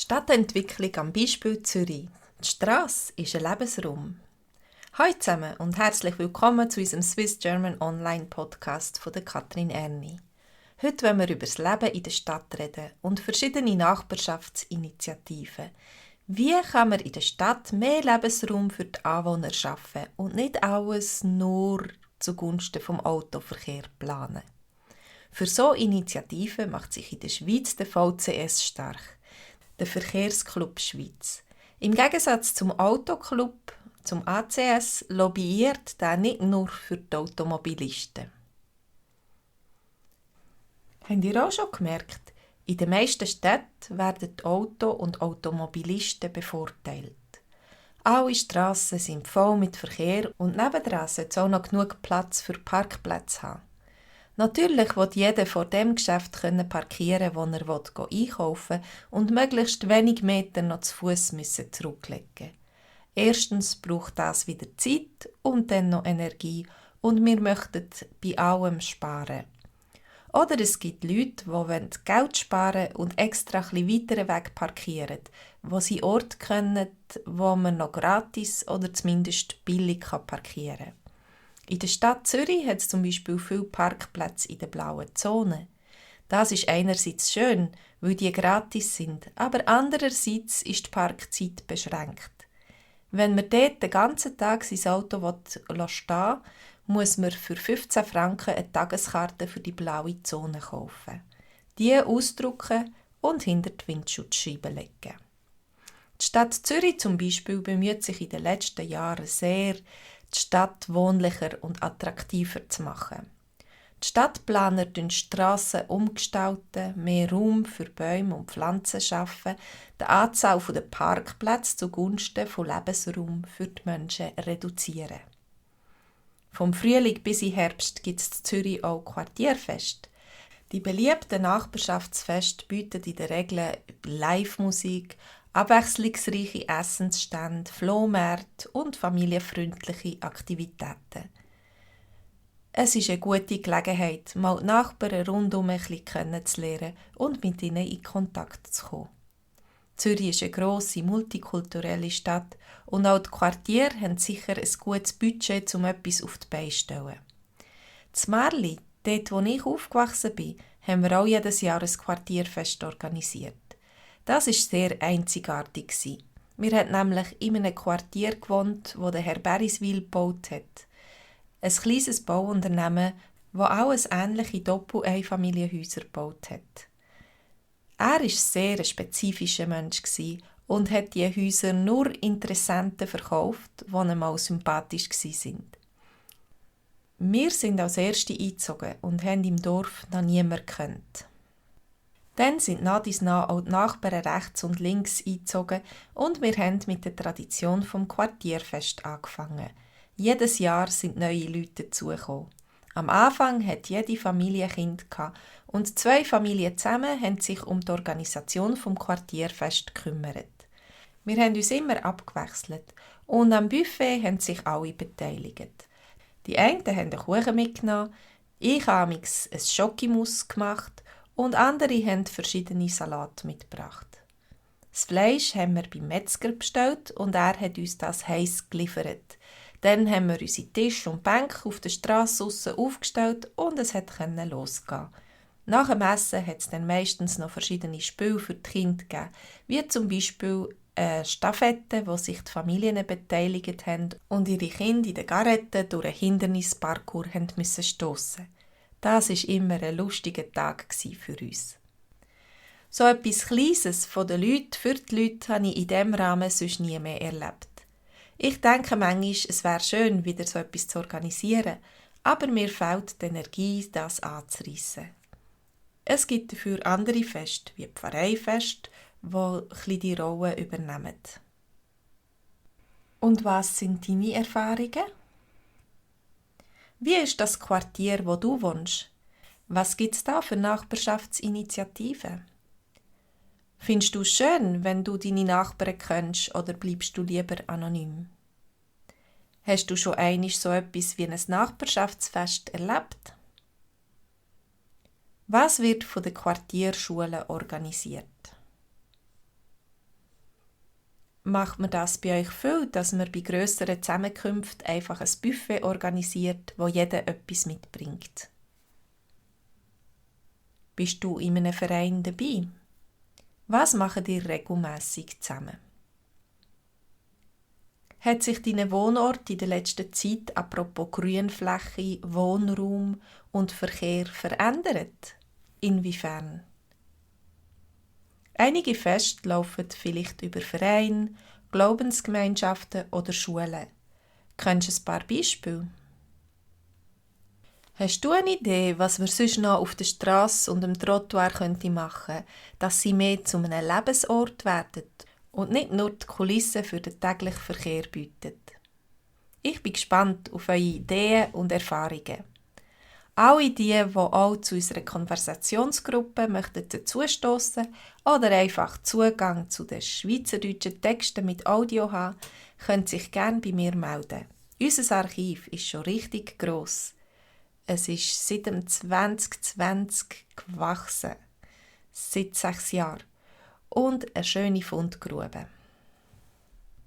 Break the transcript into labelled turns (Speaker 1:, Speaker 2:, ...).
Speaker 1: Stadtentwicklung am Beispiel Zürich. Die Strasse ist ein Lebensraum. Hallo zusammen und herzlich willkommen zu unserem Swiss German Online Podcast von Katrin Erni. Heute wollen wir über das Leben in der Stadt reden und verschiedene Nachbarschaftsinitiativen. Wie kann man in der Stadt mehr Lebensraum für die Anwohner schaffen und nicht alles nur zugunsten vom Autoverkehr planen? Für so Initiativen macht sich in der Schweiz der VCS stark, der Verkehrsclub Schweiz. Im Gegensatz zum Autoclub, zum ACS, lobbyiert der nicht nur für die Automobilisten. Habt ihr auch schon gemerkt, in den meisten Städten werden die Auto- und Automobilisten bevorteilt. Alle Strassen sind voll mit Verkehr und nebendran sollte es auch noch genug Platz für Parkplätze haben. Natürlich will jeder vor dem Geschäft parkieren, wo er einkaufen will und möglichst wenig Meter noch zu Fuss zurücklegen. Erstens braucht das wieder Zeit und dann noch Energie und wir möchten bei allem sparen. Oder es gibt Leute, die Geld sparen und extra ein bisschen weiter weg parkieren, wo sie Orte kennen, wo man noch gratis oder zumindest billig parkieren kann. In der Stadt Zürich hat es zum Beispiel viele Parkplätze in der blauen Zone. Das ist einerseits schön, weil die gratis sind, aber andererseits ist die Parkzeit beschränkt. Wenn man dort den ganzen Tag sein Auto stehen will, muss man für 15 Franken eine Tageskarte für die blaue Zone kaufen. Die ausdrucken und hinter die Windschutzscheibe legen. Die Stadt Zürich zum Beispiel bemüht sich in den letzten Jahren sehr, die Stadt wohnlicher und attraktiver zu machen. Die Stadtplaner gestalten Strassen umgestalten, mehr Raum für Bäume und Pflanzen schaffen, die Anzahl der Parkplätze zugunsten von Lebensraum für die Menschen reduzieren. Vom Frühling bis in Herbst gibt es in Zürich auch Quartierfest. Die beliebten Nachbarschaftsfeste bieten in der Regel Live-Musik, abwechslungsreiche Essensstände, Flohmärkte und familienfreundliche Aktivitäten. Es ist eine gute Gelegenheit, mal die Nachbarn rundum ein bisschen kennenzulernen und mit ihnen in Kontakt zu kommen. Zürich ist eine grosse, multikulturelle Stadt und auch die Quartiere haben sicher ein gutes Budget, um etwas auf die Beine zu stellen. In Marli, dort wo ich aufgewachsen bin, haben wir auch jedes Jahr ein Quartierfest organisiert. Das war sehr einzigartig. Wir haben nämlich in einem Quartier gewohnt, wo der Herr Beriswil gebaut hat. Ein kleines Bauunternehmen, das auch ähnliche Doppel-Einfamilienhäuser gebaut hat. Er war sehr ein spezifischer Mensch und hat die Häuser nur Interessenten verkauft, die ihm auch sympathisch waren. Wir sind als Erste eingezogen und haben im Dorf noch niemanden gekannt. Dann sind nach dies nach auch die Nachbarn rechts und links eingezogen und wir haben mit der Tradition vom Quartierfest angefangen. Jedes Jahr sind neue Leute dazugekommen. Am Anfang hat jede Familie ein Kind und 2 Familien zusammen haben sich um die Organisation vom Quartierfest gekümmert. Wir haben uns immer abgewechselt und am Buffet haben sich alle beteiligt. Die einen haben einen Kuchen mitgenommen, ich habe ein Schokimus gemacht und andere haben verschiedene Salate mitgebracht. Das Fleisch haben wir beim Metzger bestellt und er hat uns das heiß geliefert. Dann haben wir unsere Tische und Bänke auf der Strasse aussen aufgestellt und es konnte losgehen. Nach dem Essen hat es dann meistens noch verschiedene Spiele für die Kinder gegeben, wie zum Beispiel eine Stafette, wo sich die Familien beteiligt haben und ihre Kinder in den Garetten durch einen Hindernisparcours stossen mussten. Das war immer ein lustiger Tag für uns. So etwas Kleines von den Leuten für die Leute habe ich in diesem Rahmen sonst nie mehr erlebt. Ich denke manchmal, es wäre schön, wieder so etwas zu organisieren, aber mir fehlt die Energie, das anzureissen. Es gibt dafür andere Feste, wie die Pfarreifeste, die die Rolle übernehmen. Und was sind deine Erfahrungen? Wie ist das Quartier, wo du wohnst? Was gibt es da für Nachbarschaftsinitiativen? Findest du es schön, wenn du deine Nachbarn kennst, oder bleibst du lieber anonym? Hast du schon einmal so etwas wie ein Nachbarschaftsfest erlebt? Was wird von den Quartierschulen organisiert? Macht man das bei euch viel, dass man bei grösseren Zusammenkünften einfach ein Buffet organisiert, wo jeder etwas mitbringt? Bist du in einem Verein dabei? Was macht ihr regelmässig zusammen? Hat sich dein Wohnort in der letzten Zeit apropos Grünfläche, Wohnraum und Verkehr verändert? Inwiefern? Einige Feste laufen vielleicht über Vereine, Glaubensgemeinschaften oder Schulen. Kennst du ein paar Beispiele? Hast du eine Idee, was wir sonst noch auf der Strasse und am Trottoir machen könnten, dass sie mehr zu einem Lebensort werden und nicht nur die Kulisse für den täglichen Verkehr bieten? Ich bin gespannt auf eure Ideen und Erfahrungen. Alle die auch zu unserer Konversationsgruppe dazustossen oder einfach Zugang zu den schweizerdeutschen Texten mit Audio haben, können sich gerne bei mir melden. Unser Archiv ist schon richtig gross. Es ist seit dem 2020 gewachsen, seit 6 Jahren, und eine schöne Fundgrube.